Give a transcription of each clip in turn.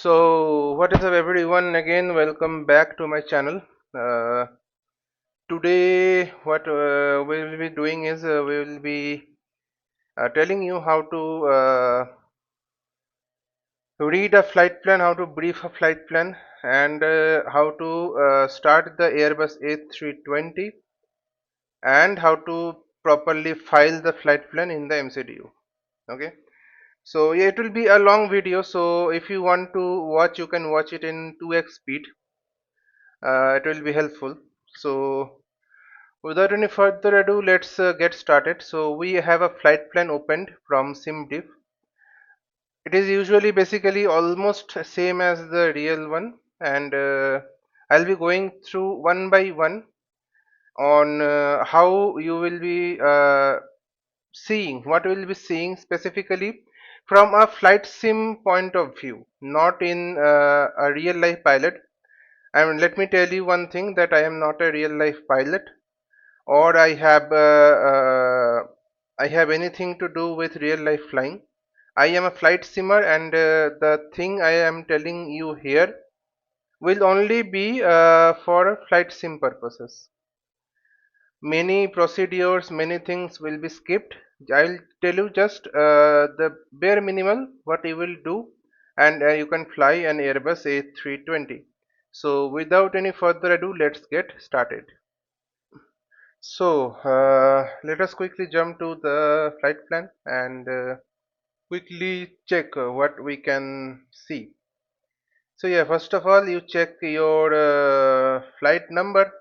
So what is up everyone, again welcome back to my channel. uh, Today what we will be doing is we will be telling you how to read a flight plan, how to brief a flight plan, and how to start the Airbus A320, and how to properly file the flight plan in the MCDU. Okay, so yeah, it will be a long video, so if you want to watch, you can watch it in 2x speed. It will be helpful. So without any further ado, let's get started. So we have a flight plan opened from SimDiff. It is usually basically almost same as the real one, and I'll be going through one by one on how you will be seeing, what will be seeing specifically from a flight sim point of view, not in a real life pilot. I mean, let me tell you one thing, that I am not a real life pilot, or I have anything to do with real life flying. I am a flight simmer, and the thing I am telling you here will only be for flight sim purposes. Many procedures, many things will be skipped. I'll tell you just the bare minimal what you will do, and you can fly an Airbus A320. So without any further ado, let's get started. So let us quickly jump to the flight plan and quickly check what we can see. So yeah, first of all, you check your flight number,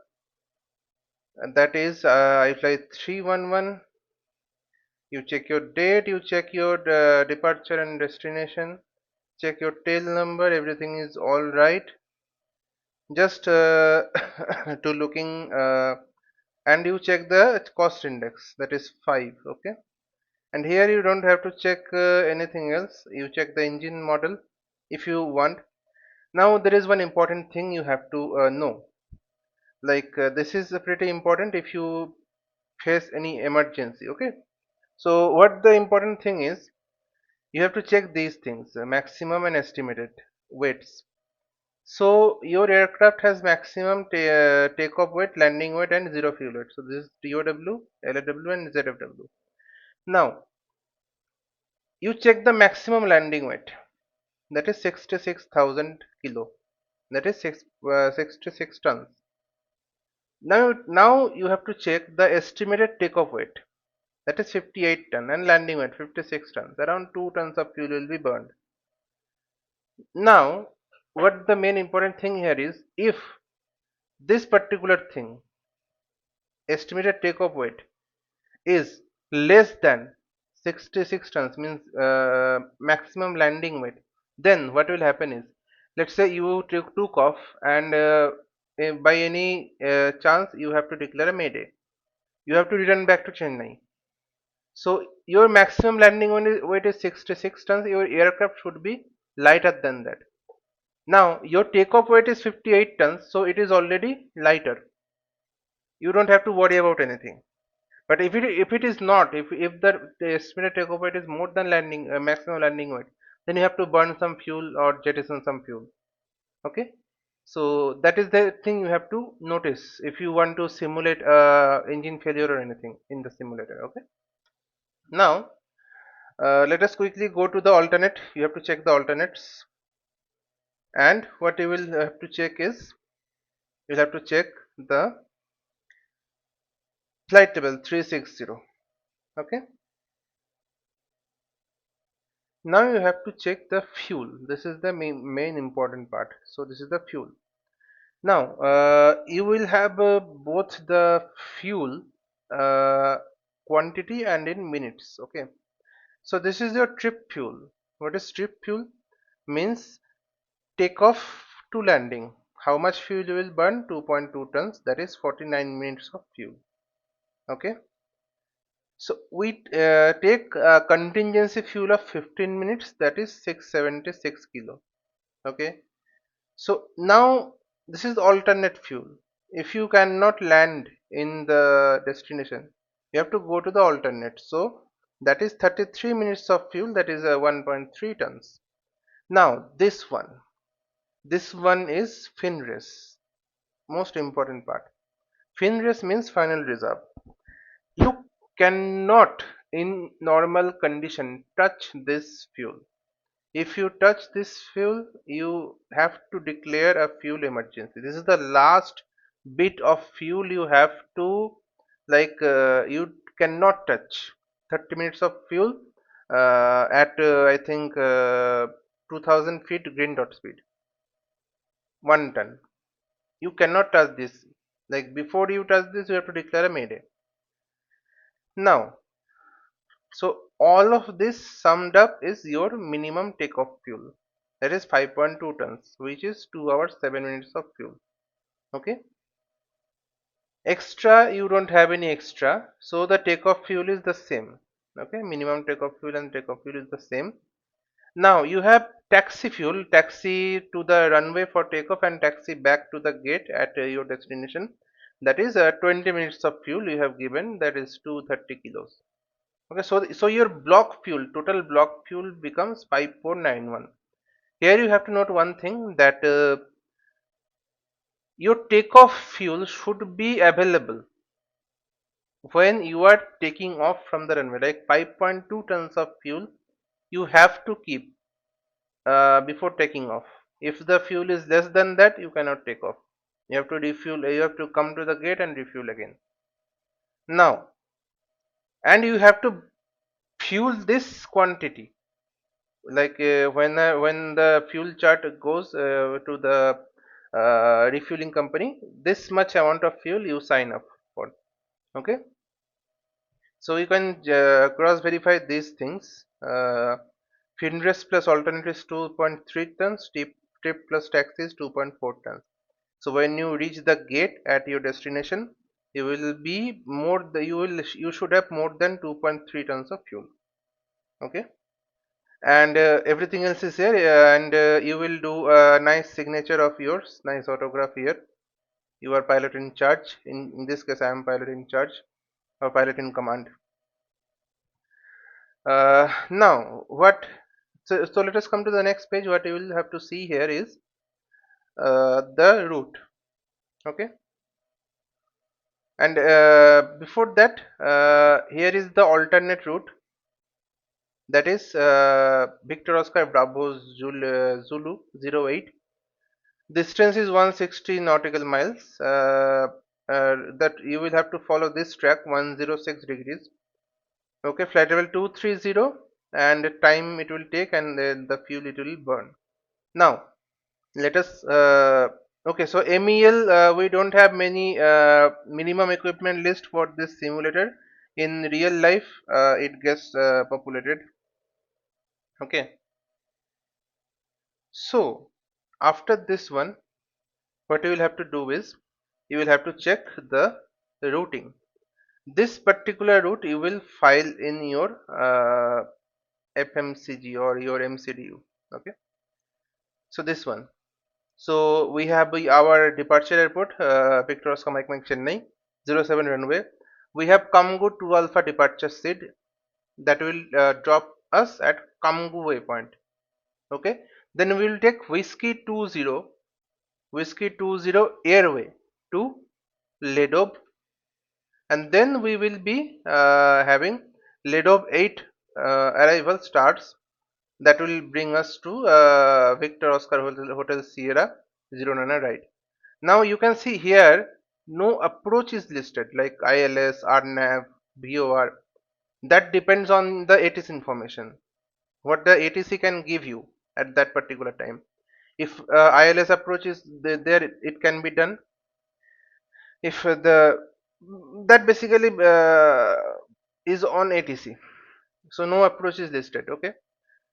and that is I fly 311. You check your date, you check your departure and destination, check your tail number, everything is all right. Just to looking and you check the cost index, that is 5. Okay, and here you don't have to check anything else. You check the engine model if you want. Now there is one important thing you have to know, like this is pretty important if you face any emergency. Okay, so what the important thing is, you have to check these things: maximum and estimated weights. So your aircraft has maximum takeoff weight, landing weight, and zero fuel weight. So this is TOW, LAW, and ZFW. Now you check the maximum landing weight, that is 66,000 kilo, that is 66 tons. Now you have to check the estimated takeoff weight, that is 58 ton, and landing weight 56 tons. Around 2 tons of fuel will be burned. Now what the main important thing here is, if this particular thing, estimated takeoff weight, is less than 66 tons, means maximum landing weight, then what will happen is, let's say you took off, and by any chance you have to declare a mayday, you have to return back to Chennai. So your maximum landing weight is 66 tons, your aircraft should be lighter than that. Now your takeoff weight is 58 tons, so it is already lighter, you don't have to worry about anything. But if it is not, if the estimated takeoff weight is more than landing maximum landing weight, then you have to burn some fuel or jettison some fuel. Okay, so that is the thing you have to notice if you want to simulate engine failure or anything in the simulator. Okay, now let us quickly go to the alternate. You have to check the alternates, and what you will have to check is, you'll have to check the flight table 360. Okay, now you have to check the fuel. This is the main important part. So this is the fuel. Now you will have both the fuel uh, quantity and in minutes. Okay, so this is your trip fuel. What is trip fuel? Means takeoff to landing, how much fuel you will burn? 2.2 tons, that is 49 minutes of fuel. Okay, so we take a contingency fuel of 15 minutes, that is 676 kilo. Okay, so now this is alternate fuel. If you cannot land in the destination, you have to go to the alternate. So that is 33 minutes of fuel, that is 1.3 tons. Now this one, This one is fin race, most important part. Fin race means final reserve. You cannot in normal condition touch this fuel. If you touch this fuel, you have to declare a fuel emergency. This is the last bit of fuel you have to, you cannot touch. 30 minutes of fuel at I think 2000 feet green dot speed, 1 ton. You cannot touch this. Like before you touch this, you have to declare a mayday. Now, so all of this summed up is your minimum takeoff fuel. That is 5.2 tons, which is 2 hours 7 minutes of fuel. Okay. Extra, you don't have any extra, so the takeoff fuel is the same. Okay, minimum takeoff fuel and takeoff fuel is the same. Now you have taxi fuel, taxi to the runway for takeoff and taxi back to the gate at your destination. That is 20 minutes of fuel you have given, that is 230 kilos. Okay, so your block fuel, total block fuel becomes 5491. Here you have to note one thing, that your takeoff fuel should be available when you are taking off from the runway. Like 5.2 tons of fuel you have to keep before taking off. If the fuel is less than that, you cannot take off. You have to refuel, you have to come to the gate and refuel again. Now, and you have to fuel this quantity. Like when the fuel chart goes to the refueling company, this much amount of fuel you sign up for. Okay, so you can cross verify these things. Finrest plus alternate is 2.3 tons, tip plus taxi is 2.4 tons. So when you reach the gate at your destination, you will be more you should have more than 2.3 tons of fuel. Okay, and everything else is here, and you will do a nice signature of yours, nice autograph here. You are pilot in charge. In this case, I am pilot in charge or pilot in command. Now what, so let us come to the next page. What you will have to see here is the route. Okay, and before that, here is the alternate route, that is Victor Oscar Bravo Zulu 08. Distance is 160 nautical miles. That you will have to follow this track 106 degrees. Okay, flight level 230, and time it will take, and the fuel it will burn. Now let us okay, so MEL, we don't have many minimum equipment list for this simulator. In real life it gets populated. Okay, so after this one, what you will have to do is you will have to check the routing. This particular route you will file in your FMCG or your MCDU. Okay, so this one. So we have our departure airport, Victor Oscar Mike Mike Chennai 07 runway. We have Kamgu 2 Alpha departure seat that will drop us at Kamgu waypoint. Okay, then we will take Whiskey 20 airway to Ledob, and then we will be having Ledob 8 arrival starts, that will bring us to Victor Oscar Hotel Sierra 09 right. Now you can see here no approach is listed, like ILS, RNAV, VOR. That depends on the ATC information, what the ATC can give you at that particular time. If ILS approach is there, it can be done. If the that basically is on ATC, so no approach is listed. Okay,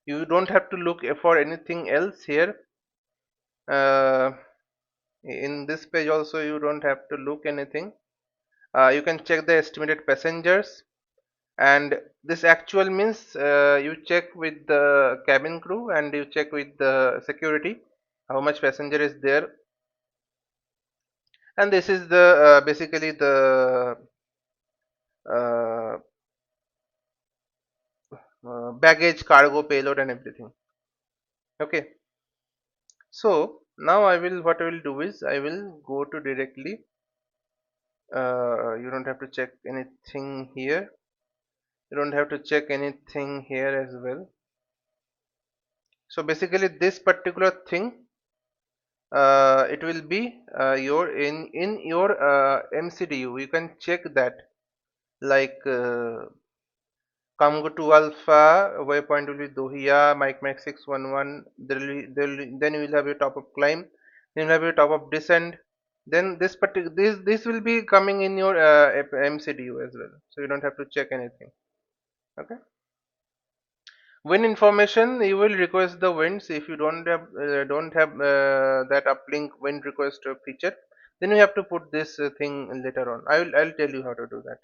you don't have to look for anything else here. Uh, in this page also you don't have to look anything. You can check the estimated passengers, and this actual means you check with the cabin crew and you check with the security how much passenger is there, and this is the basically the uh, baggage, cargo, payload and everything. Okay, so Now what I will do is I will go to directly, you don't have to check anything here, you don't have to check anything here as well. So basically this particular thing, it will be your in your MCDU. You can check that, like Kamgu to Alpha, waypoint will be Dohia, Mike 611. Then you will have your top up climb, then you will have your top up descent. Then this will be coming in your MCDU as well, so you don't have to check anything. Okay. Wind information, you will request the winds. If you don't have that uplink wind request feature, then you have to put this thing later on. I'll tell you how to do that.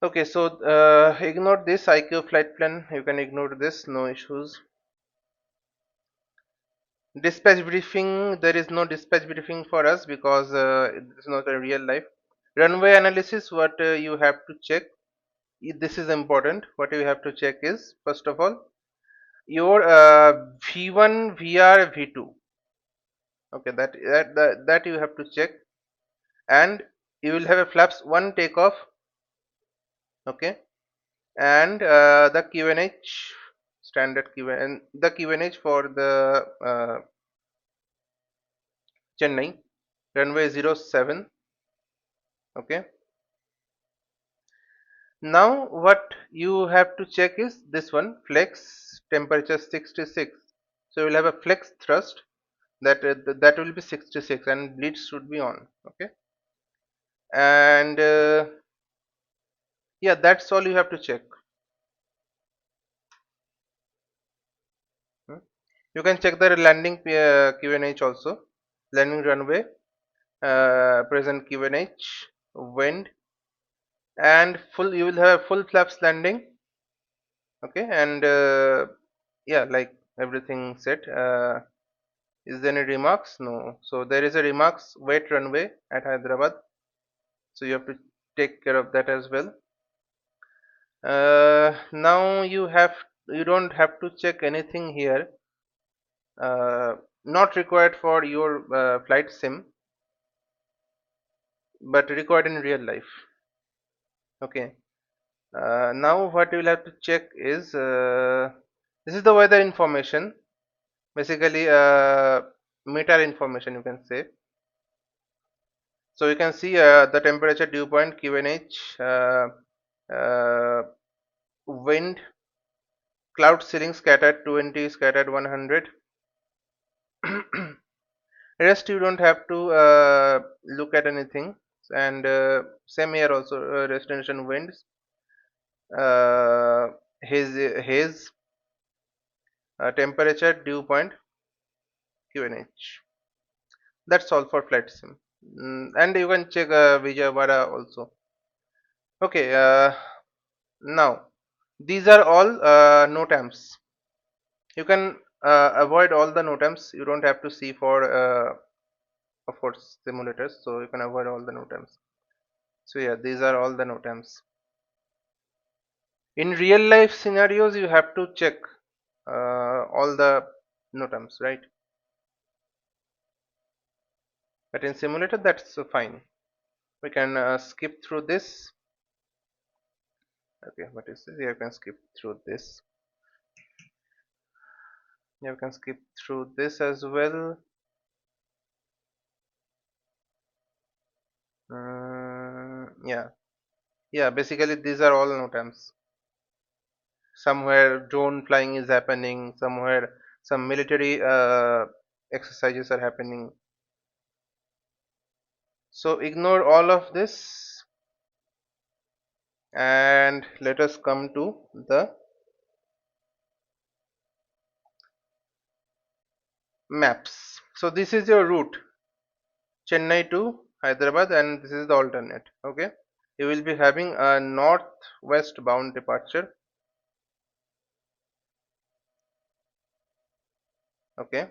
Okay, so ignore this IQ flight plan. You can ignore this, no issues. Dispatch briefing, there is no dispatch briefing for us because it's not a real life. Runway analysis, what you have to check. This is important. What you have to check is, first of all, your V1, VR, V2. Okay, that you have to check, and you will have a flaps 1 takeoff. Okay, and the QNH, standard QN, and the QNH for the Chennai runway 07. Okay, now what you have to check is this one, flex temperature 66. So you will have a flex thrust that will be 66 and blitz should be on. Okay, and yeah, that's all you have to check. Hmm. You can check the landing QNH also, landing runway, present QNH, wind, and full. You will have full flaps landing. Okay, and yeah, like everything set. Is there any remarks? No. So there is a remarks wet runway at Hyderabad. So you have to take care of that as well. Now you don't have to check anything here. Not required for your flight sim, but required in real life. Okay. Now what you will have to check is this is the weather information. Basically, meter information you can say. So you can see the temperature, dew point, QNH, uh, wind, cloud ceiling scattered 20, scattered 100. Rest you don't have to look at anything, and same here also, destination winds, uh, haze, temperature, dew point, QNH. That's all for flight sim. And you can check Vijayawada also. Okay, now these are all NOTAMs. You can avoid all the NOTAMs. You don't have to see for of course simulators, so you can avoid all the NOTAMs. So yeah, these are all the NOTAMs. In real life scenarios, you have to check all the NOTAMs, right? But in simulator, that's fine. We can skip through this. Okay, what is this? Yeah, you can skip through this. Yeah, you can skip through this as well. Yeah, yeah. Basically, these are all NOTAMs. Somewhere drone flying is happening. Somewhere some military exercises are happening. So ignore all of this and let us come to the maps. So this is your route, Chennai to Hyderabad, and this is the alternate. Okay, you will be having a northwest bound departure. Okay,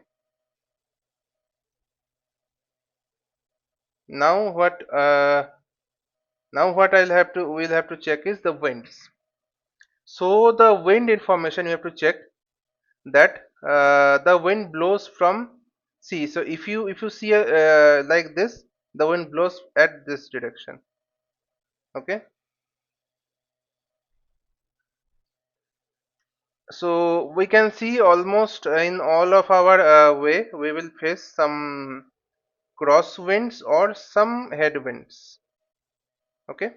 now what we'll have to check is the winds. So the wind information you have to check that the wind blows from See, so if you see like this, the wind blows at this direction. Okay, so we can see almost in all of our way we will face some crosswinds or some headwinds. Okay,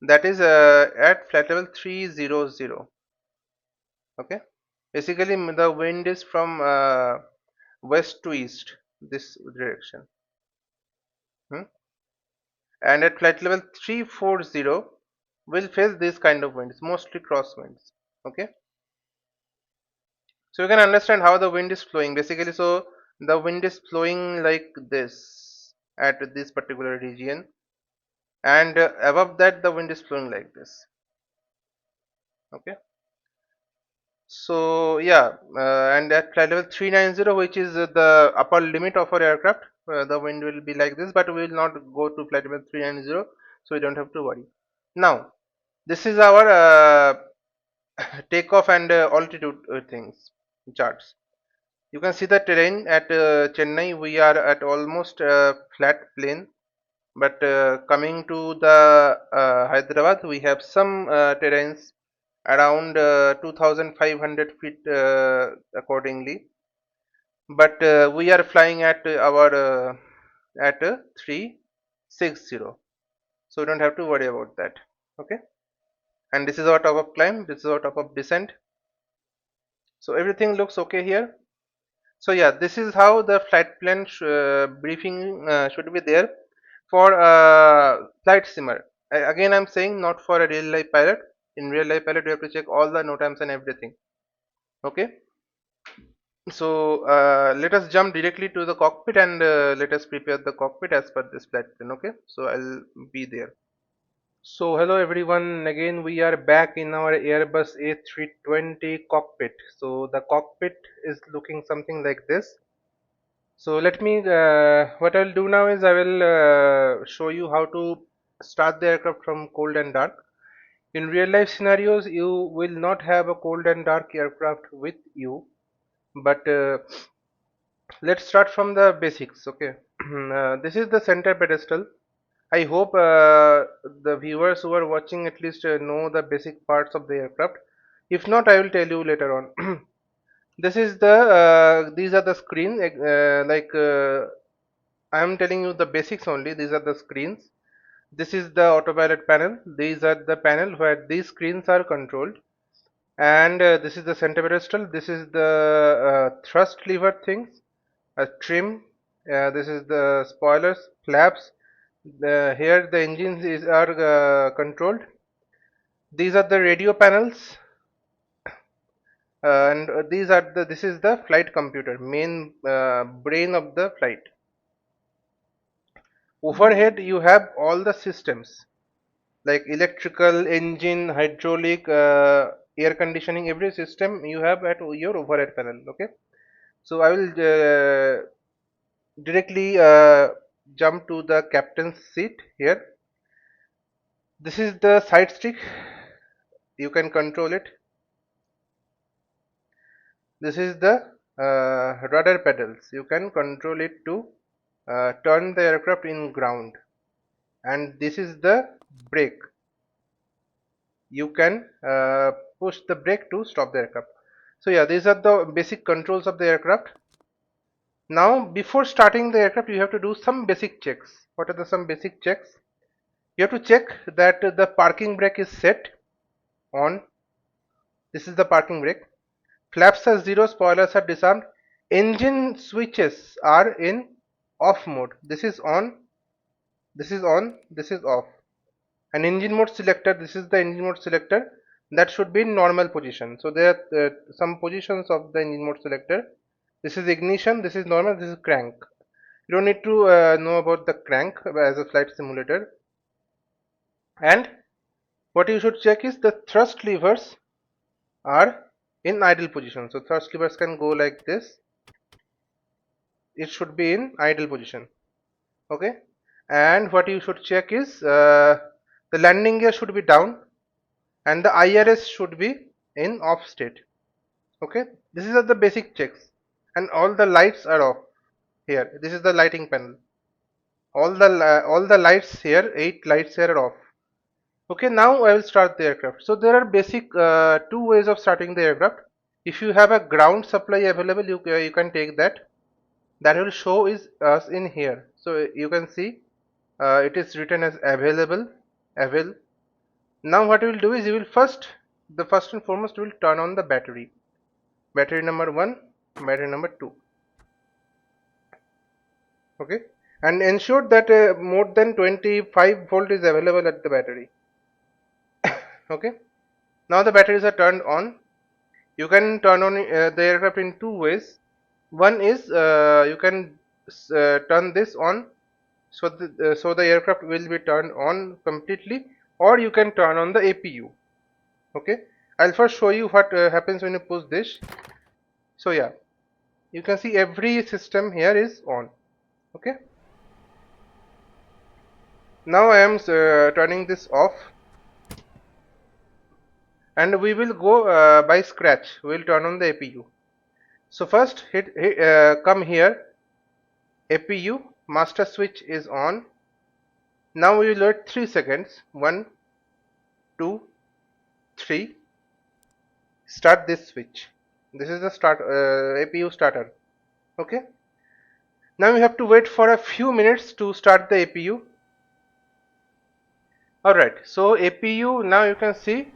that is at flight level 300. Okay, basically the wind is from west to east, this direction. Hmm? And at flight level 340 we'll face this kind of winds, mostly crosswinds. Okay, so you can understand how the wind is flowing basically. So the wind is flowing like this at this particular region, and above that the wind is flowing like this. Okay, so yeah, and at flight level 390, which is the upper limit of our aircraft, the wind will be like this, but we will not go to flight level 390, so we don't have to worry. Now this is our takeoff and altitude things charts. You can see the terrain at Chennai. We are at almost flat plain, but coming to the Hyderabad, we have some terrains around 2,500 feet accordingly. But we are flying at our at 360, so we don't have to worry about that. Okay, and this is our top of climb. This is our top of descent. So everything looks okay here. So yeah, this is how the flight plan briefing should be there for flight simmer. Again, I'm saying not for a real life pilot. In real life pilot, you have to check all the NOTAMs and everything. Okay. So let us jump directly to the cockpit and let us prepare the cockpit as per this flight plan. Okay. So I'll be there. So hello everyone, again we are back in our Airbus A320 cockpit. So the cockpit is looking something like this. So let me, what I will do now is I will show you how to start the aircraft from cold and dark. In real life scenarios, you will not have a cold and dark aircraft with you, but let's start from the basics. Okay, this is the center pedestal. I hope the viewers who are watching at least know the basic parts of the aircraft. If not, I will tell you later on. This is the these are the screen like I am telling you the basics only. These are the screens. This is the autopilot panel. These are the panel where these screens are controlled. And this is the center pedestal. This is the thrust lever things, trim. This is the spoilers, flaps. Here the engines are controlled. These are the radio panels, and these are the. This is the flight computer, main brain of the flight. Overhead, you have all the systems like electrical, engine, hydraulic, air conditioning, every system you have at your overhead panel. Okay, so I will directly jump to the captain's seat here. This is the side stick, you can control it. This is the rudder pedals, you can control it to turn the aircraft in ground. And this is the brake, you can push the brake to stop the aircraft. So yeah, these are the basic controls of the aircraft. Now before starting the aircraft you have to do some basic checks. What are the some basic checks? You have to check that the parking brake is set on. This is the parking brake. Flaps are zero, spoilers are disarmed. Engine switches are in off mode. This is on, this is on, this is off. And engine mode selector, this is the engine mode selector, that should be in normal position. So there are some positions of the engine mode selector. This is ignition, this is normal, this is crank. You don't need to know about the crank as a flight simulator. And what you should check is the thrust levers are in idle position. So thrust levers can go like this. It should be in idle position. Okay. And what you should check is the landing gear should be down and the IRS should be in off state. Okay. This is the basic checks, and all the lights are off. Here, this is the lighting panel. All the lights here, 8 lights here are off. Okay, now I will start the aircraft. So there are basic two ways of starting the aircraft. If you have a ground supply available, you can take that. That will show is us in here. So you can see it is written as available, avail. Now what you will do is you will the first and foremost, you will turn on the battery. Battery number 1, battery number 2. Okay, and ensure that more than 25 volt is available at the battery. Okay, now the batteries are turned on. You can turn on the aircraft in two ways. One is you can turn this on, so the aircraft will be turned on completely, or you can turn on the APU. Okay, I'll first show you what happens when you push this. So yeah, you can see every system here is on. Okay, now I am turning this off, and we will go by scratch. We will turn on the APU. So first come here, APU master switch is on. Now we will wait 3 seconds. 1, 2, 3. Start this switch. This is the start APU starter. Okay. Now we have to wait for a few minutes to start the APU. Alright, so APU, now you can see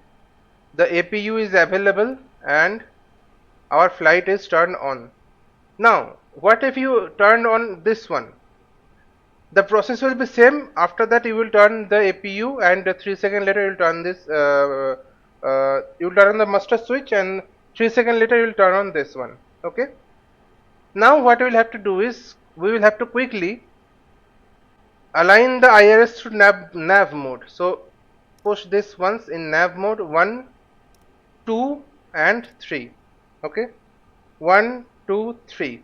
the APU is available and our flight is turned on. Now, what if you turn on this one? The process will be same. After that you will turn the APU, and 3 seconds later you will turn this you will turn on the master switch, and 3 seconds later you will turn on this one. Okay, now what we will have to do is we will have to quickly align the IRS to nav mode. So push this once in nav mode, 1, 2 and 3. Okay, 1, 2, 3.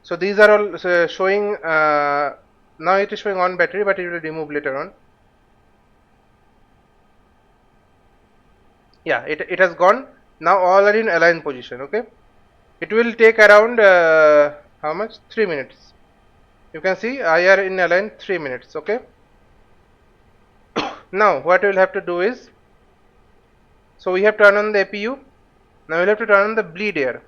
So these are all showing now it is showing on battery, but it will remove later on. Yeah, it has gone. Now all are in align position. Okay, it will take around how much? 3 minutes. You can see I are in align 3 minutes. Okay, now what we will have to do is, so we have turned on the APU. Now we'll have to turn on the bleed air.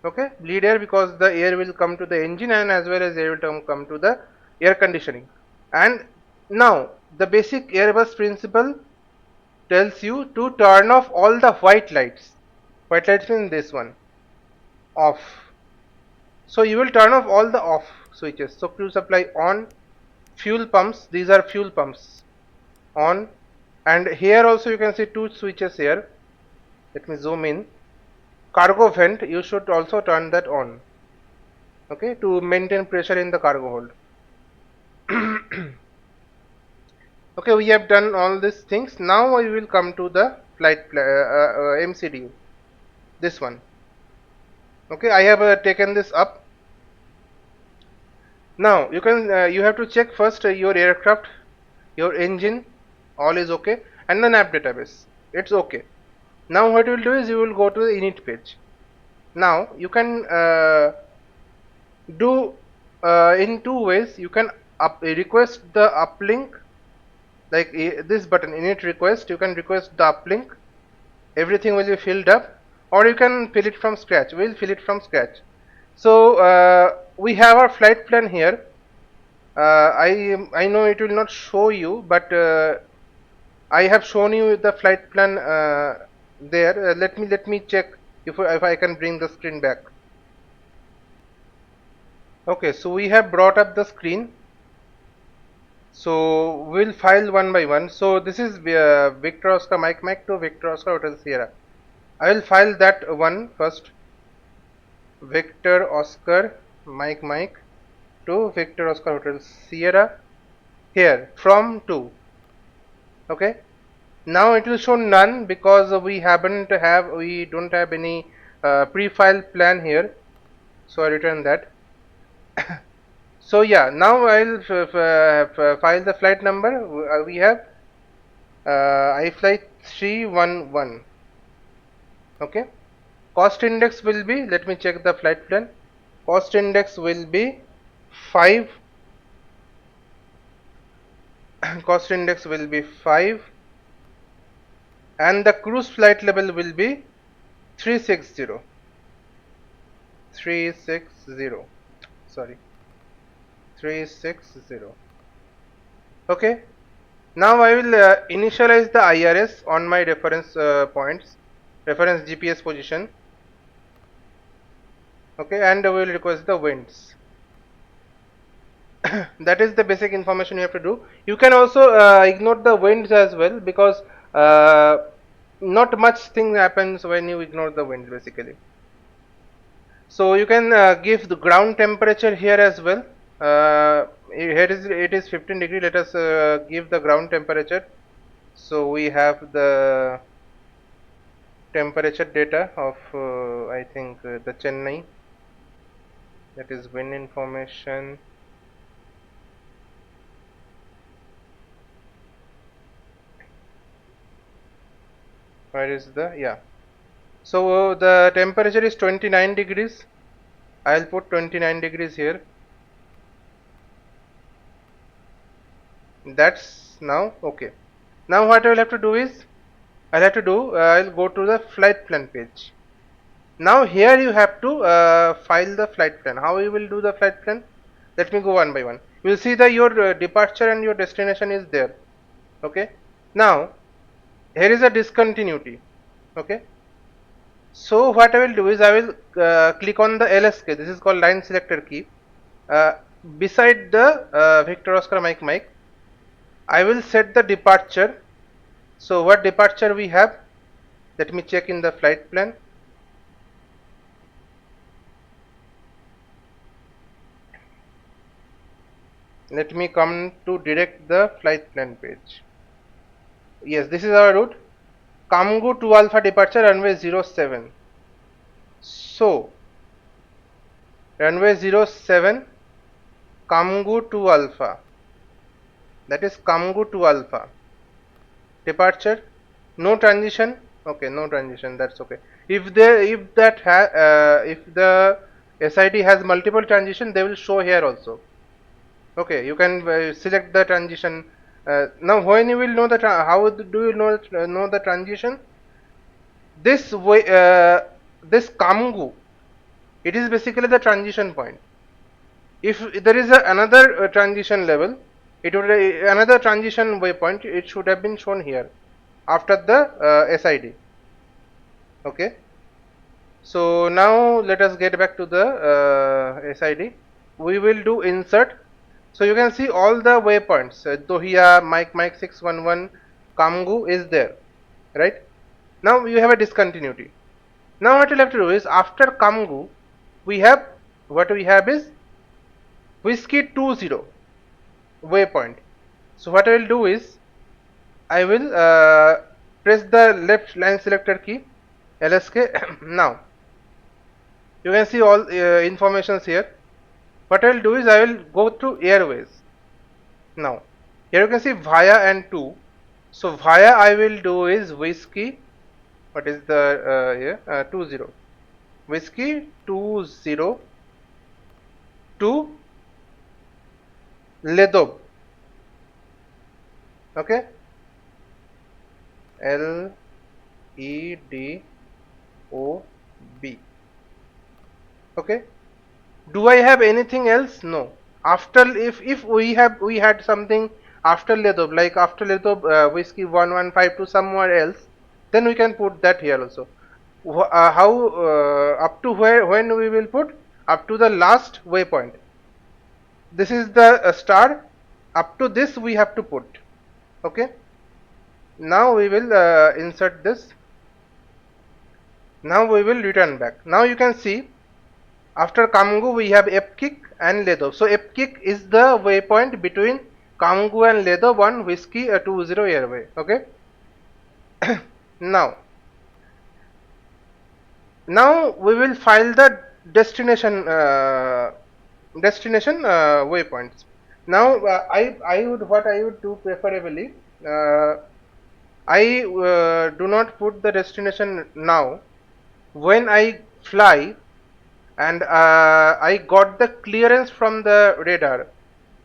Okay, bleed air, because the air will come to the engine, and as well as air will come to the air conditioning. And now the basic Airbus principle tells you to turn off all the white lights. White lights in this one off. So you will turn off all the off switches. So fuel supply on, fuel pumps, these are fuel pumps on, and here also you can see two switches here. Let me zoom in. Cargo vent, you should also turn that on. Okay, to maintain pressure in the cargo hold. Okay, we have done all these things. Now we will come to the flight MCDU. This one. Okay, I have taken this up. Now you can you have to check first your aircraft, your engine, all is okay, and the nav database. It's okay. Now what you will do is you will go to the init page. Now you can do in two ways. You can request the uplink, like this button, init request. You can request the uplink. Everything will be filled up, or you can fill it from scratch. We'll fill it from scratch. So we have our flight plan here. I know it will not show you, but I have shown you the flight plan there. Let me check if I can bring the screen back. Okay, so we have brought up the screen. So we'll file one by one. So this is Victor Oscar Mike to Victor Oscar Hotel Sierra. I will file that one first. Victor Oscar Mike to Victor Oscar Hotel Sierra, here from to. Okay, now it will show none because we don't have any pre-file plan here, so I return that. So yeah, now I'll file the flight number. We have iFlight 311. Okay, cost index will be, let me check the flight plan. Cost index will be 5. Cost index will be 5, and the cruise flight level will be 360. 360. Sorry, 360. Okay. Now I will initialize the IRS on my reference points, reference GPS position. Okay, and we will request the winds. That is the basic information you have to do. You can also ignore the winds as well, because uh, not much thing happens when you ignore the wind basically. So you can give the ground temperature here as well. Here it is 15 degree. Let us give the ground temperature. So we have the temperature data of I think the Chennai. That is wind information. Where is the, yeah. So the temperature is 29 degrees. I'll put 29 degrees here. That's now okay. Now what I will have to do is, I'll go to the flight plan page. Now here you have to file the flight plan. How you will do the flight plan? Let me go one by one. You will see that your departure and your destination is there. Okay. Now here is a discontinuity. Okay. So what I will do is, I will click on the LSK. This is called line selector key. Uh, Beside the Victor Oscar Mike Mike, I will set the departure. So what departure we have? Let me check in the flight plan. Let me come to direct the flight plan page. Yes, this is our route. Kamgu to Alpha departure runway 07. So runway 07, Kamgu to Alpha. That is Kamgu to Alpha. Departure, no transition. Okay, no transition. That's okay. If the SID has multiple transition, they will show here also. Okay, you can select the transition. Now, when you will know the how do you know the transition? This way, this Kamgu, it is basically the transition point. If there is another transition level, it would another transition waypoint. It should have been shown here after the SID. Okay. So now let us get back to the SID. We will do insert. So you can see all the waypoints. Dohia, Mike 611, Kamgu is there, right? Now you have a discontinuity. Now what you'll have to do is, after Kamgu, we have, what we have is Whiskey 20 waypoint. So what I will do is, I will press the left line selector key, LSK. Now you can see all informations here. What I will do is, I will go through airways. Now here you can see via and to. So via I will do is Whiskey. What is the here 20? Whiskey 20 to Ledob. Okay, LEDOB. Okay. Do I have anything else? No. After, if we had something after Ledob, like after Ledob Whiskey 115 to somewhere else, then we can put that here also. How up to where, when we will put? Up to the last waypoint. This is the star. Up to this we have to put. Okay. Now we will insert this. Now we will return back. Now you can see, after Kamgu we have Epkick and Ledob. So Epkick is the waypoint between Kamgu and Ledob on Whiskey 20 airway. Okay. Now we will file the destination waypoints. Now I would, what I would do preferably, I do not put the destination now. When I fly, and I got the clearance from the radar,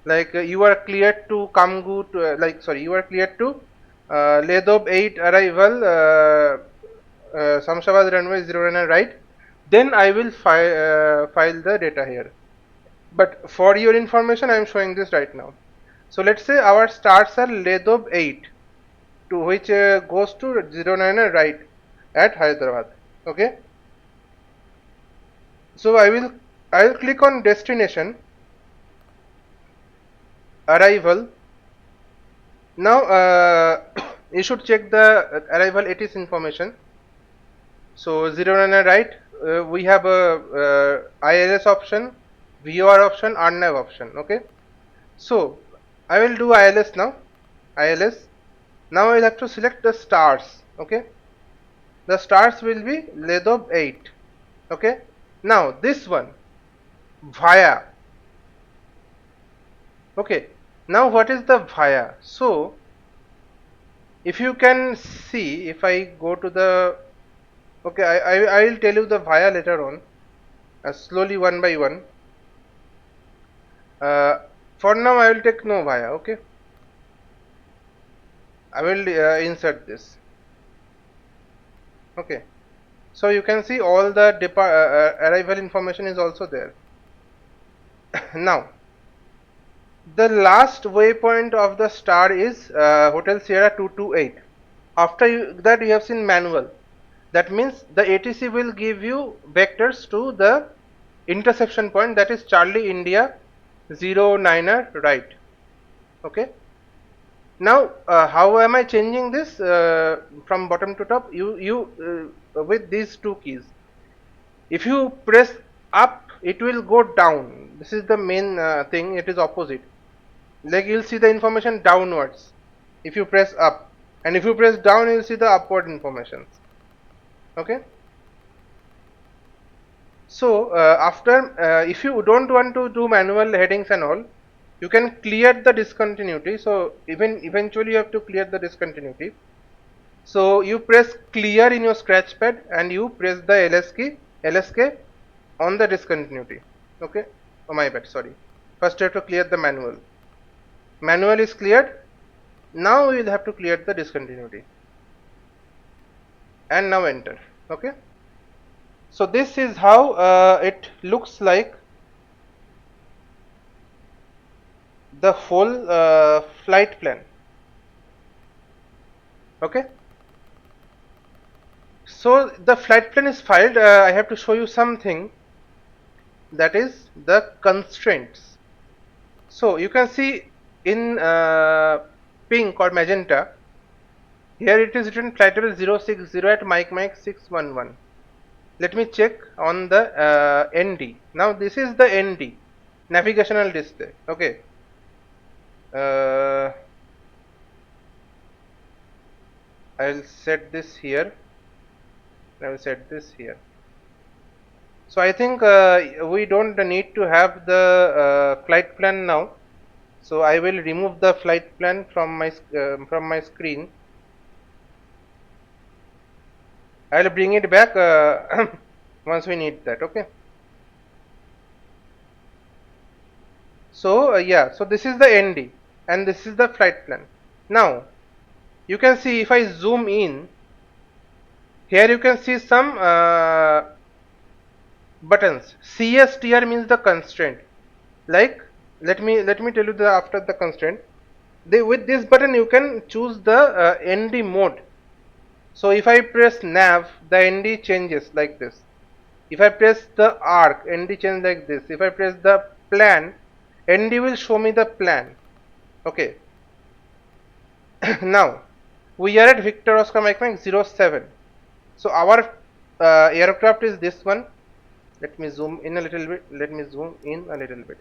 like you are cleared to Kamgu to you are cleared to Ledob 8 arrival, Samshabad runway 09 right, then I will file the data here. But for your information I am showing this right now. So let's say our starts are Ledob 8, to which goes to 09 right at Hyderabad. Okay, so I will click on destination, arrival. Now you should check the arrival ATIS information. So 09 right, we have a ILS option, VOR option, RNAV option. Okay, so I will do ILS now. ILS. Now I will have to select the stars. Okay, the stars will be Ledob 8. Okay, now this one via. Okay, now what is the via? So if you can see, if I go to the, okay, I will tell you the via later on, slowly one by one. For now I will take no via. Okay, I will insert this. Okay, so you can see all the arrival information is also there. Now the last waypoint of the star is Hotel Sierra 228. After that you have seen manual. That means the ATC will give you vectors to the interception point, that is Charlie India 09er right. Okay. Now how am I changing this from bottom to top? You with these two keys. If you press up, it will go down. This is the main thing. It is opposite. Like you'll see the information downwards if you press up, and if you press down, you'll see the upward information. Okay. So if you don't want to do manual headings and all, you can clear the discontinuity. So even eventually you have to clear the discontinuity. So you press clear in your scratch pad and you press the LSK on the discontinuity. Okay. Oh my bad, sorry. First you have to clear the manual. Manual is cleared. Now you will have to clear the discontinuity. And now enter. Okay. So this is how it looks like, the whole flight plan. Okay. So the flight plan is filed. I have to show you something, that is the constraints. So you can see in pink or magenta, here it is written flight level 060 at Mike 611. Let me check on the ND. Now this is the ND, navigational display. Okay. I will set this here. I will set this here. So I think we don't need to have the flight plan now. So I will remove the flight plan from my screen. I will bring it back once we need that. Okay. So yeah, so this is the ND and this is the flight plan. Now you can see, if I zoom in, here you can see some buttons. CSTR means the constraint. Like let me tell you the after the constraint. With this button you can choose the ND mode. So if I press nav, the ND changes like this. If I press the arc, ND changes like this. If I press the plan, ND will show me the plan. Okay. Now we are at Victor Oscar Mike 07. So our aircraft is this one. Let me zoom in a little bit.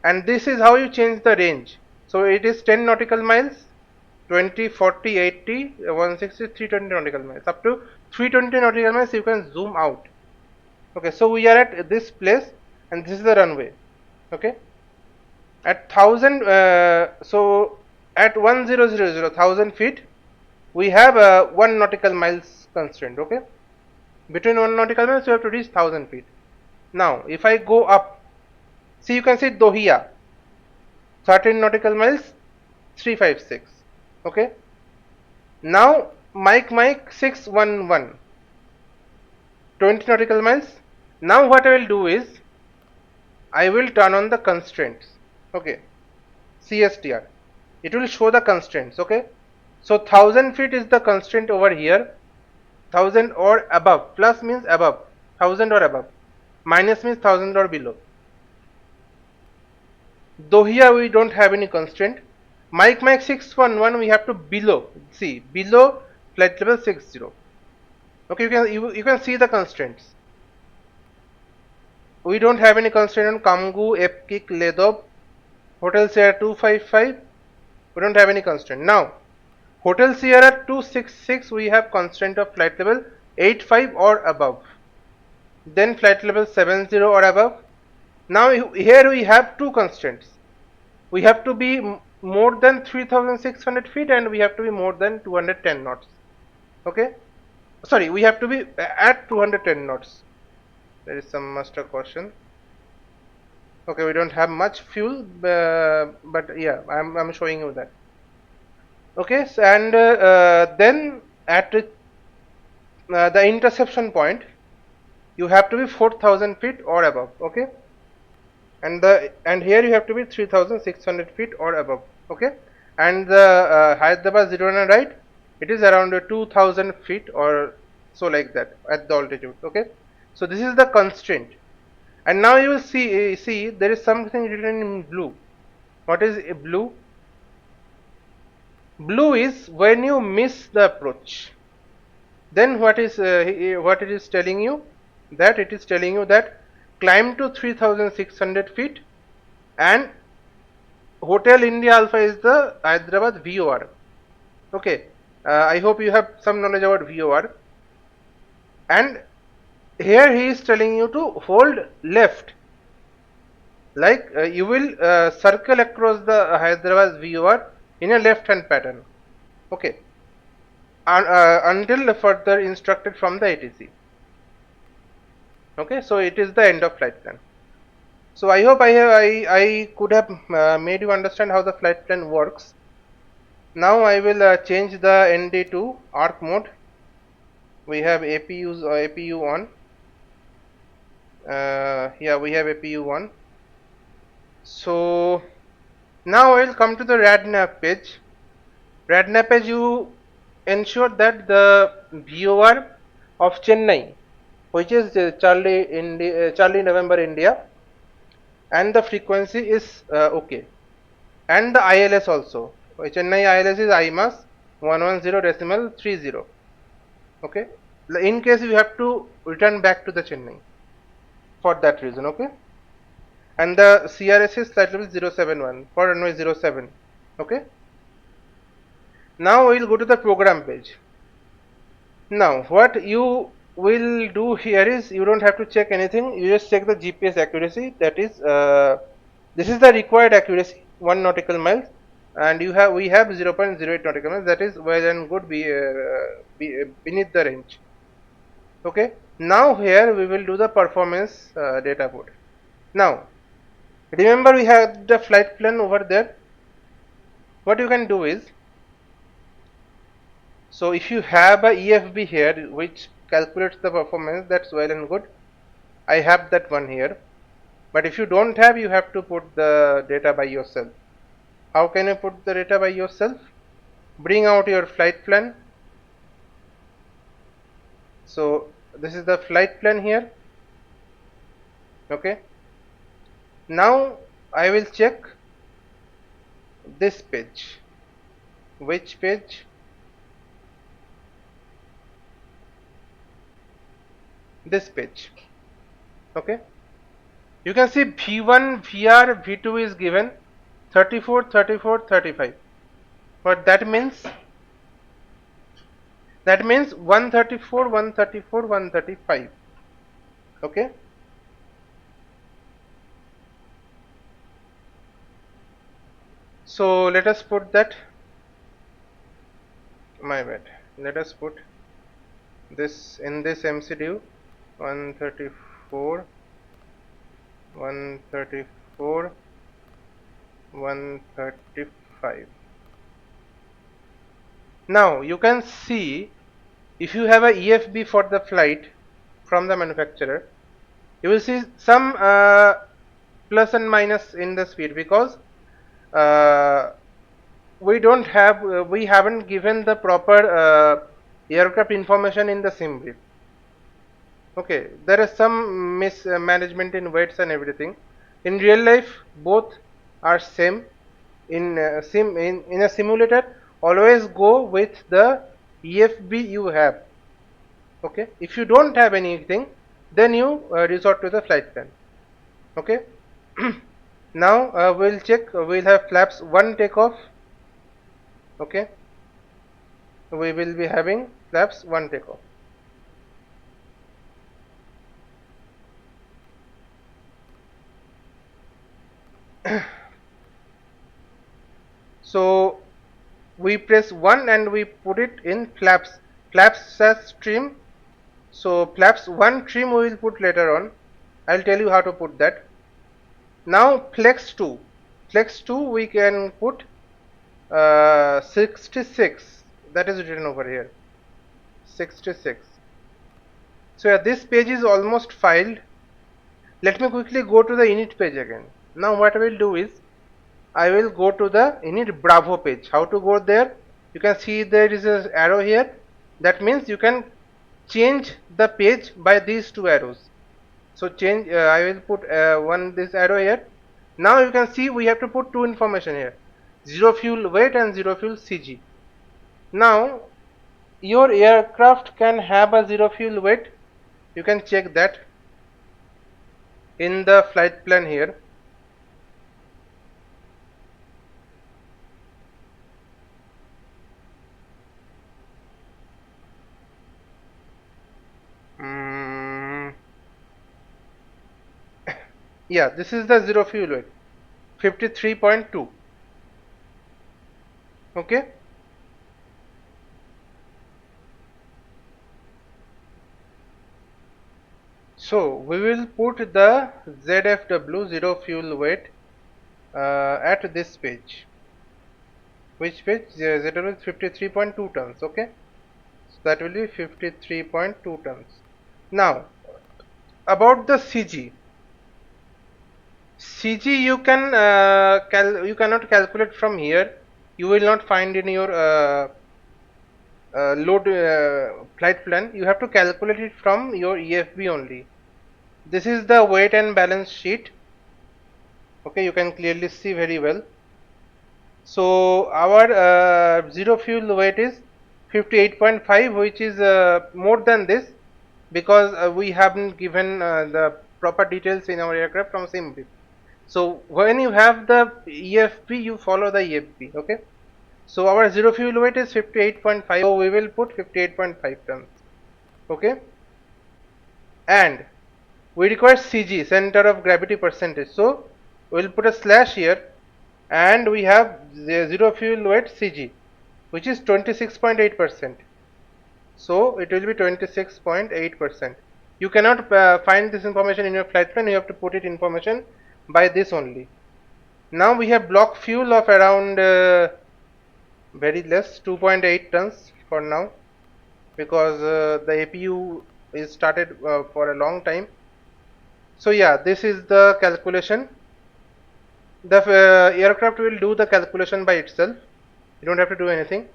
And this is how you change the range. So it is 10 nautical miles, 20, 40, 80, 160, 320 nautical miles. Up to 320 nautical miles you can zoom out. Okay, so we are at this place and this is the runway. Okay, at 1000, so at 1000 feet we have 1 nautical miles constraint. Okay, between 1 nautical miles you have to reach 1000 feet. Now if I go up, see, you can see Dohia 13 nautical miles 356. Okay, now Mike 611 20 nautical miles. Now what I will do is I will turn on the constraints. Okay, CSTR, it will show the constraints. Okay, so 1000 feet is the constraint over here. 1000 or above, plus means above, 1000 or above, minus means 1000 or below. Though here we don't have any constraint. Mike 611 we have to below, see, below flight level 60. Okay, you can see the constraints. We don't have any constraint on Kamgu, Epkik, Ledov, Hotel Sierra 255. We don't have any constraint. Now Hotel Sierra 266 we have constraint of flight level 85 or above. Then flight level 70 or above. Now here we have two constraints. We have to be more than 3600 feet and we have to be more than 210 knots. Okay, sorry, we have to be at 210 knots. There is some master caution. Okay, we don't have much fuel, but yeah, I'm showing you that. Okay, so, and then at the interception point you have to be 4000 feet or above. Okay, and here you have to be 3600 feet or above. Okay, and the Hyderabad 01 right, it is around 2000 feet or so, like that, at the altitude. Okay, so this is the constraint. And now you will see there is something written in blue. What is blue? Blue is when you miss the approach. Then what it is telling you? That it is telling you that climb to 3600 feet and Hotel India Alpha is the Hyderabad VOR. Okay, I hope you have some knowledge about VOR. And here he is telling you to hold left, like you will circle across the Hyderabad VOR in a left hand pattern. Okay, until further instructed from the ATC. Okay, so it is the end of flight plan. So I hope I could have made you understand how the flight plan works. Now I will change the ND to ARC mode. We have APU on. Yeah, we have APU on. So now I will come to the RADNAV page. RADNAV page, you ensure that the VOR of Chennai, which is Charlie November India, and the frequency is okay, and the ILS also. Chennai ILS is IMAS 110.30. Okay, in case you have to return back to the Chennai for that reason. Okay, and the CRS is flight level 071 for runway 07. Okay, now we will go to the program page. Now what you will do here is, you don't have to check anything, you just check the GPS accuracy. That is this is the required accuracy, 1 nautical miles, and we have 0.08 nautical miles, that is well and good, beneath the range. Okay, now here we will do the performance data put. Now remember we have the flight plan over there. What you can do is, so if you have a EFB here which calculates the performance, that's well and good. I have that one here. But if you don't have, you have to put the data by yourself. How can you put the data by yourself? Bring out your flight plan. So this is the flight plan here. Okay. Now I will check this page. Which page? This page. Okay. You can see V1, VR, V2 is given 34, 34, 35. What that means? That means 134, 134, 135. Okay. So let us put that. My bad. Let us put this in this MCDU 134 134, 135. Now you can see, if you have a EFB for the flight from the manufacturer, you will see some plus and minus in the speed, because uh, we haven't given the proper aircraft information in the sim brief. Okay, there is some mismanagement in weights and everything. In real life, both are same. In a simulator, always go with the EFB you have. Okay, if you don't have anything, then you resort to the flight plan. Okay. Now we'll check. We'll have flaps 1 takeoff. Okay, we will be having flaps 1 takeoff. So we press 1 and we put it in flaps as trim. So flaps 1 trim we will put later on. I'll tell you how to put that. Now flex 2 we can put 66, that is written over here, 66. So yeah, this page is almost filed. Let me quickly go to the init page again. Now what I will do is, I will go to the init Bravo page. How to go there? You can see there is an arrow here. That means you can change the page by these two arrows. So change, I will put this arrow here. Now you can see we have to put two information here: zero fuel weight and zero fuel CG. Now your aircraft can have a zero fuel weight. You can check that in the flight plan here. Yeah, this is the zero fuel weight, 53.2. Okay. So we will put the ZFW zero fuel weight at this page. Which page? ZFW is 53.2 tons. Okay. So that will be 53.2 tons. Now about the CG. CG you you cannot calculate from here. You will not find in your load flight plan. You have to calculate it from your EFB only. This is the weight and balance sheet. Okay, you can clearly see very well. So our zero fuel weight is 58.5, which is more than this, because we haven't given the proper details in our aircraft from sim brief. So when you have the EFP, you follow the EFP. Okay. So our zero fuel weight is 58.5. So we will put 58.5 tons. Okay. And we require CG, center of gravity percentage. So we'll put a slash here, and we have the zero fuel weight CG, which is 26.8%. So it will be 26.8%. You cannot find this information in your flight plan. You have to put it information by this only. Now we have block fuel of around very less, 2.8 tons for now, because the APU is started for a long time. So yeah, this is the calculation. The aircraft will do the calculation by itself. You don't have to do anything.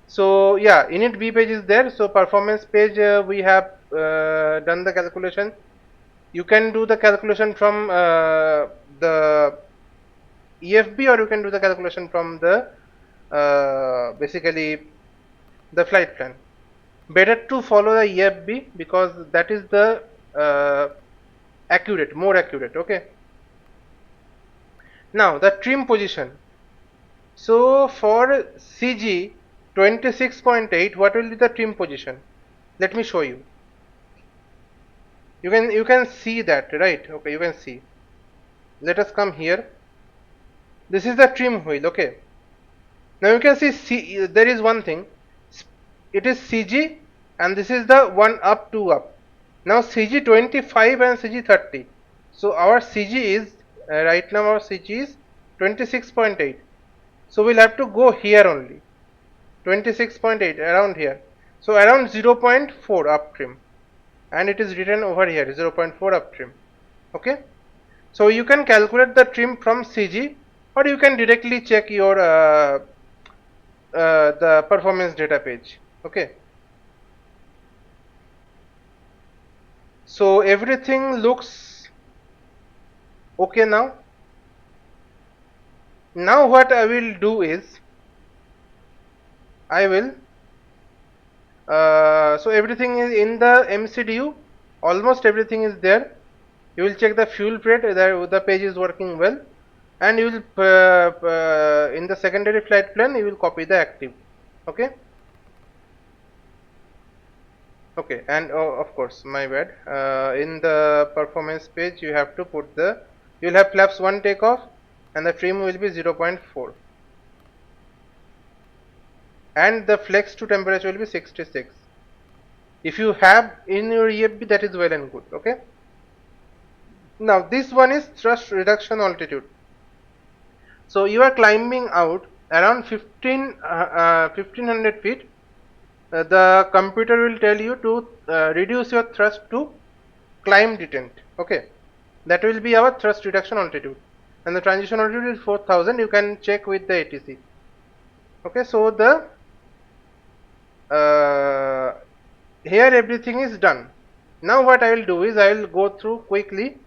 So yeah, init B page is there. So performance page, we have done the calculation. You can do the calculation from the EFB, or you can do the calculation from the basically the flight plan. Better to follow the EFB, because that is the more accurate. Okay. Now the trim position. So for CG 26.8, what will be the trim position? Let me show you. You can see that, right? Okay, you can see. Let us come here. This is the trim wheel. Okay. Now you can see there is one thing. It is CG, and this is the one up. Now CG 25 and CG 30. So our CG is right now our CG is 26.8. So we'll have to go here only, 26.8 around here. So around 0.4 up trim, and it is written over here 0.4 up trim. Okay. So you can calculate the trim from CG, or you can directly check your the performance data page. Okay. So everything looks okay now. Now what I will do is I will so everything is in the MCDU. Almost everything is there. You will check the fuel rate, the page is working well, and you will in the secondary flight plan you will copy the active. Okay. Okay, and of course, my bad. In the performance page, you have to put the, you will have flaps 1 takeoff, and the trim will be 0.4, and the flex to temperature will be 66. If you have in your EFB, that is well and good. Okay. Now this one is thrust reduction altitude. So you are climbing out around 1500 feet. The computer will tell you to reduce your thrust to climb detent. Okay, that will be our thrust reduction altitude, and the transition altitude is 4000. You can check with the ATC. Okay, so the here everything is done. Now what I will do is I will go through quickly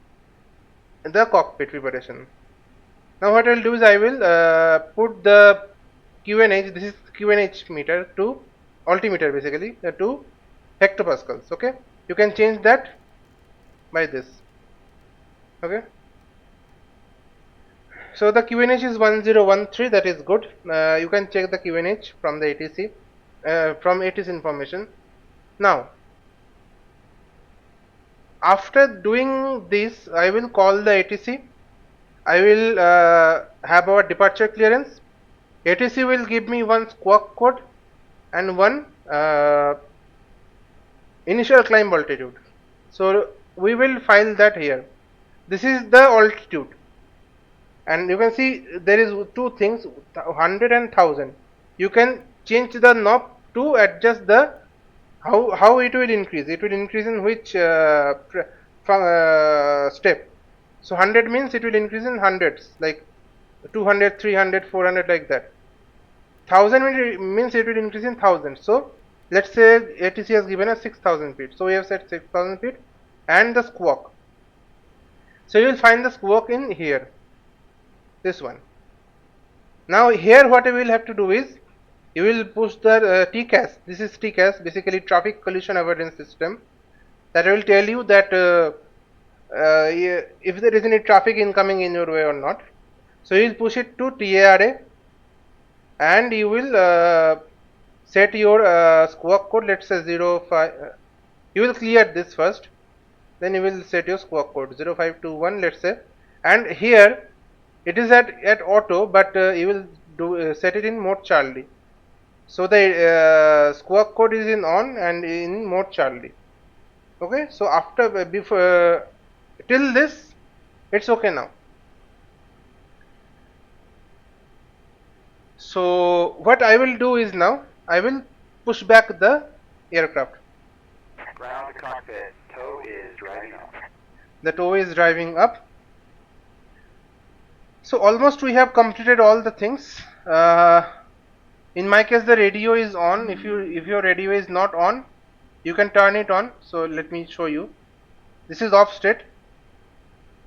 the cockpit preparation. Now what I will do is I will put the QNH, this is QNH meter, to altimeter basically, to hectopascals. Okay, you can change that by this. Okay, so the QNH is 1013, that is good. You can check the QNH from the ATC, from ATC information. Now after doing this, I will call the ATC. I will have our departure clearance. ATC will give me one squawk code and one initial climb altitude. So we will file that here. This is the altitude, and you can see there is two things, 100 and 1000. You can change the knob to adjust the how it will increase. It will increase in which step. So 100 means it will increase in hundreds, like 200, 300, 400, like that. 1000 means it will increase in thousands. So let's say ATC has given us 6000 feet. So we have set 6000 feet and the squawk. So you will find the squawk in here, this one. Now here what we will have to do is you will push the TCAS. This is TCAS, basically traffic collision avoidance system. That will tell you that if there is any traffic incoming in your way or not. So you will push it to TARA, and you will set your squawk code. Let's say 05. You will clear this first, then you will set your squawk code 0521, let's say, and here it is at auto, but you will do set it in mode Charlie. So the squawk code is in on and in mode Charlie. Okay, so after before till this, it's okay now. So what I will do is now I will push back the aircraft. Ground to cockpit, tow is driving up. The tow is driving up. So almost we have completed all the things. In my case, the radio is on. If your radio is not on, you can turn it on. So let me show you. This is off state.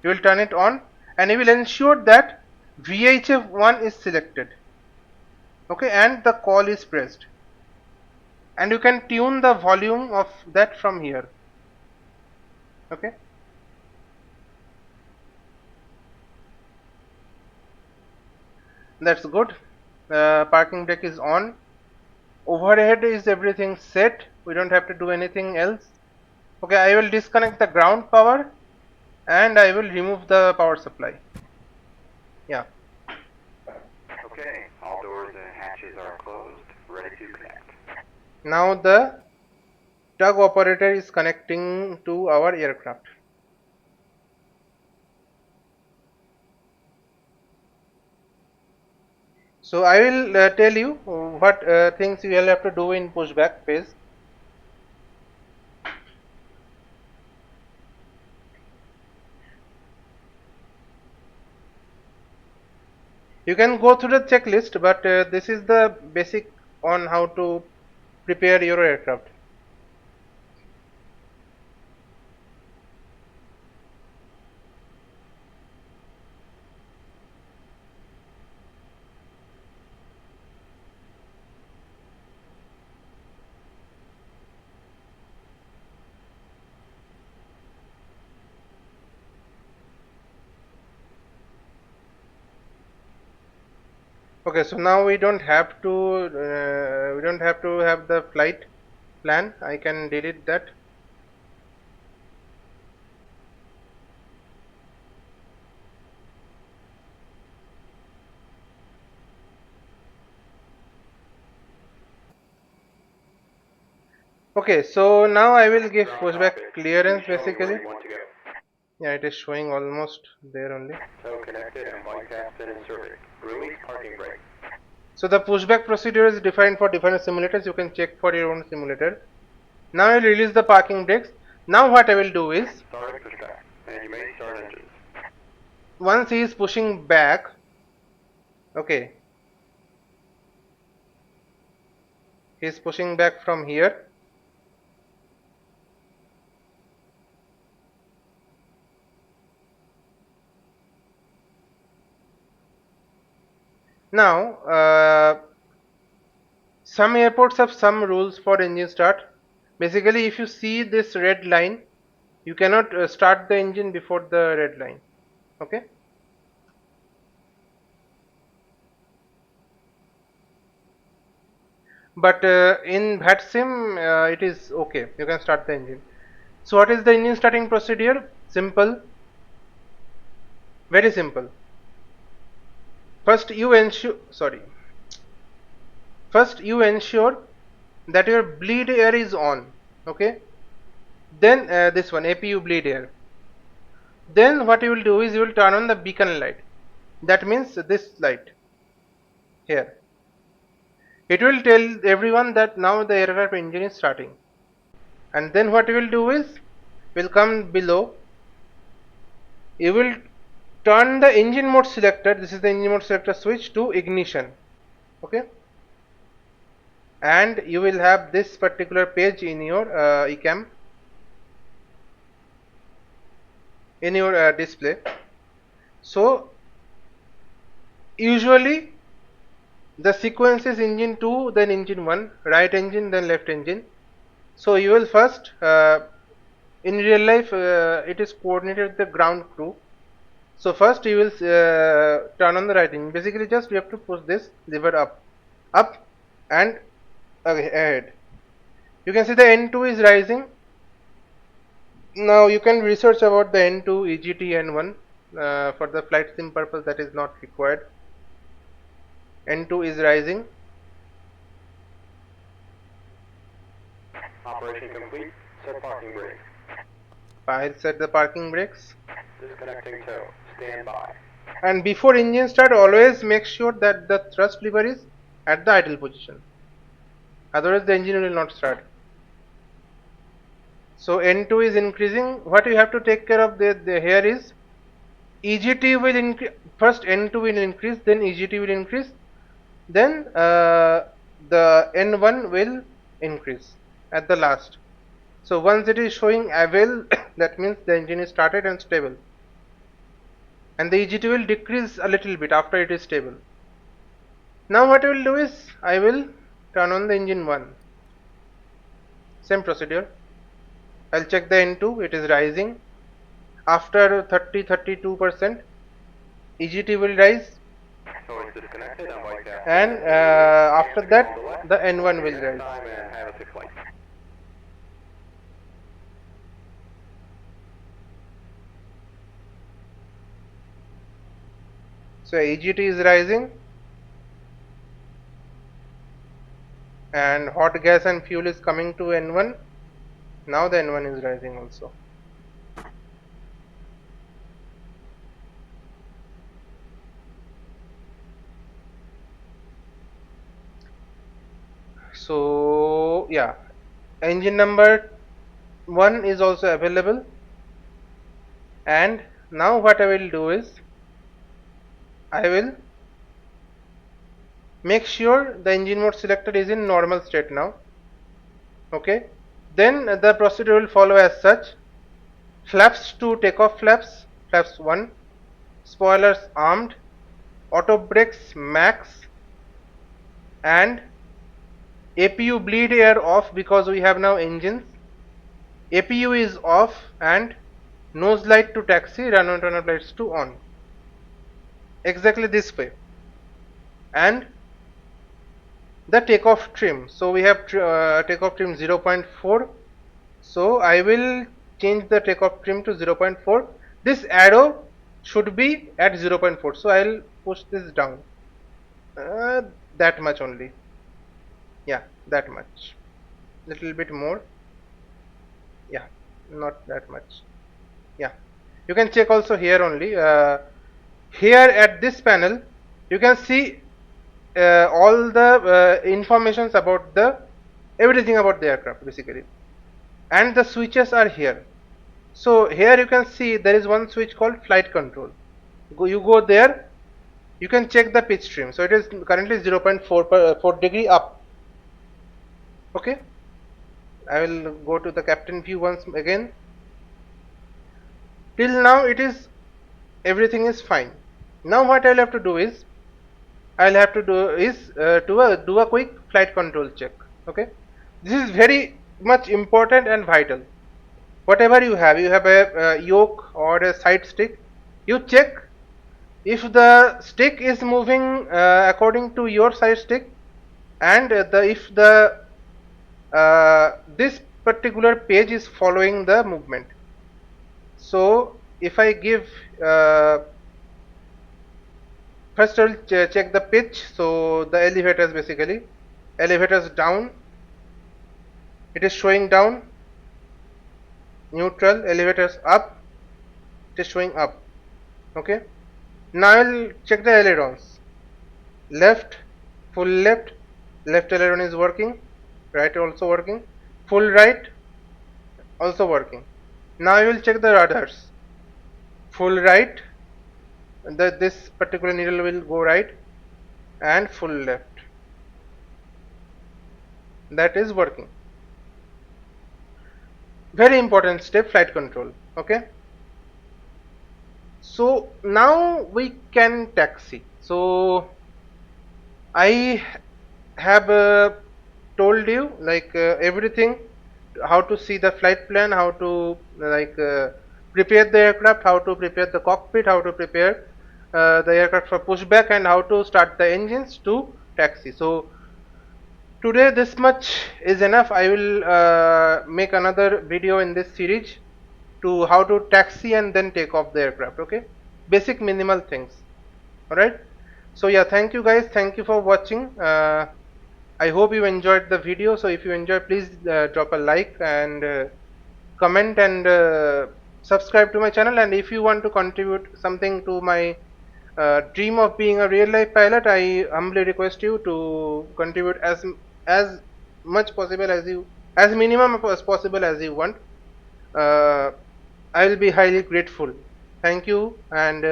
You will turn it on, and you will ensure that VHF1 is selected. Okay, and the call is pressed, and you can tune the volume of that from here. Okay. That's good. Parking brake is on. Overhead is everything set. We don't have to do anything else. Okay, I will disconnect the ground power, and I will remove the power supply. Yeah. Okay, all doors and hatches are closed, ready to connect. Now the tug operator is connecting to our aircraft. So I will tell you what things you will have to do in pushback phase. You can go through the checklist, but this is the basic on how to prepare your aircraft. Okay, so now we don't have to have the flight plan. I can delete that. Okay, so now I will give pushback clearance basically. Yeah, it is showing almost there only. So connected and flight path been inserted. Release parking brake. So the pushback procedure is defined for different simulators. You can check for your own simulator. Now I will release the parking brakes. Now what I will do is, Starting pushback. And you may start engines. once he is pushing back, okay, he is pushing back from here. Now, some airports have some rules for engine start. Basically, if you see this red line, you cannot start the engine before the red line. Okay. But in VATSIM, it is okay. You can start the engine. So what is the engine starting procedure? Simple. Very simple. First you ensure that your bleed air is on. Okay. Then this one APU bleed air. Then what you will do is you will turn on the beacon light. That means this light here. It will tell everyone that now the aircraft engine is starting. And then what you will do is, will come below. You will turn the engine mode selector. This is the engine mode selector switch to ignition. Okay. And you will have this particular page in your ECAM, in your display. So usually the sequence is engine 2, then engine 1, right engine, then left engine. So you will first, in real life, it is coordinated with the ground crew. So first you will turn on the right engine. Basically, just you have to push this lever up, and ahead. You can see the N2 is rising. Now you can research about the N2, EGT, N1. For the flight sim purpose, that is not required. N2 is rising. Operation complete. Set parking brake. I'll set the parking brakes. Disconnecting tow. Stand by. And before engine start, always make sure that the thrust lever is at the idle position. Otherwise, the engine will not start. So N2 is increasing. What you have to take care of here is EGT will increase. First N2 will increase, then EGT will increase, then the N1 will increase at the last. So once it is showing avail, that means the engine is started and stable. And the EGT will decrease a little bit after it is stable. Now what I will do is, I will turn on the engine 1. Same procedure. I'll check the N2, it is rising. After 32%, EGT will rise, So it's disconnected and flight path. and after that the N1 will rise. Time and have a safe flight. So EGT is rising, and hot gas and fuel is coming to N1. Now the N1 is rising also. So yeah, engine number 1 is also available. And now what I will do is I will make sure the engine mode selector is in normal state now. Okay, then the procedure will follow as such: flaps to takeoff flaps, flaps 1, spoilers armed, auto brakes max, and APU bleed air off because we have now engines. APU is off, and nose light to taxi, runway turn up lights to on. Exactly this way. And the takeoff trim. So we have takeoff trim 0.4. So I will change the takeoff trim to 0.4. This arrow should be at 0.4. So I'll push this down. Uh, that much only. Yeah, that much. Little bit more. Yeah, not that much. Yeah, you can check also here only. Here at this panel, you can see all the informations about the everything about the aircraft basically, and the switches are here. So here you can see there is one switch called flight control. You go there, you can check the pitch trim. So it is currently 0.4 degree up. Okay, I will go to the captain view once again. Till now it is everything is fine. Now what I'll have to do is do a quick flight control check. Okay, this is very much important and vital. Whatever you have a yoke or a side stick. You check if the stick is moving according to your side stick, and if the this particular page is following the movement. So if I give first I'll check the pitch. So the elevators basically, elevators down, it is showing down. Neutral, elevators up, it is showing up. Okay, now I'll check the ailerons. Left, full left, left aileron is working, right also working, full right also working. Now I will check the rudders. Full right, this particular needle will go right, and full left, that is working. Very important step, flight control. Okay, so now we can taxi. So I have told you like everything, how to see the flight plan, how to prepare the aircraft, how to prepare the cockpit, how to prepare the aircraft for pushback, and how to start the engines to taxi. So today this much is enough. I will make another video in this series to how to taxi and then take off the aircraft. Okay, basic minimal things. All right, so yeah, thank you guys, thank you for watching. I hope you enjoyed the video. So if you enjoyed, please drop a like and comment and subscribe to my channel. And if you want to contribute something to my dream of being a real life pilot, I humbly request you to contribute as much possible as you, as minimum as possible as you want. I will be highly grateful. Thank you, and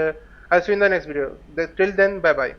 I'll see you in the next video. Till then, bye bye.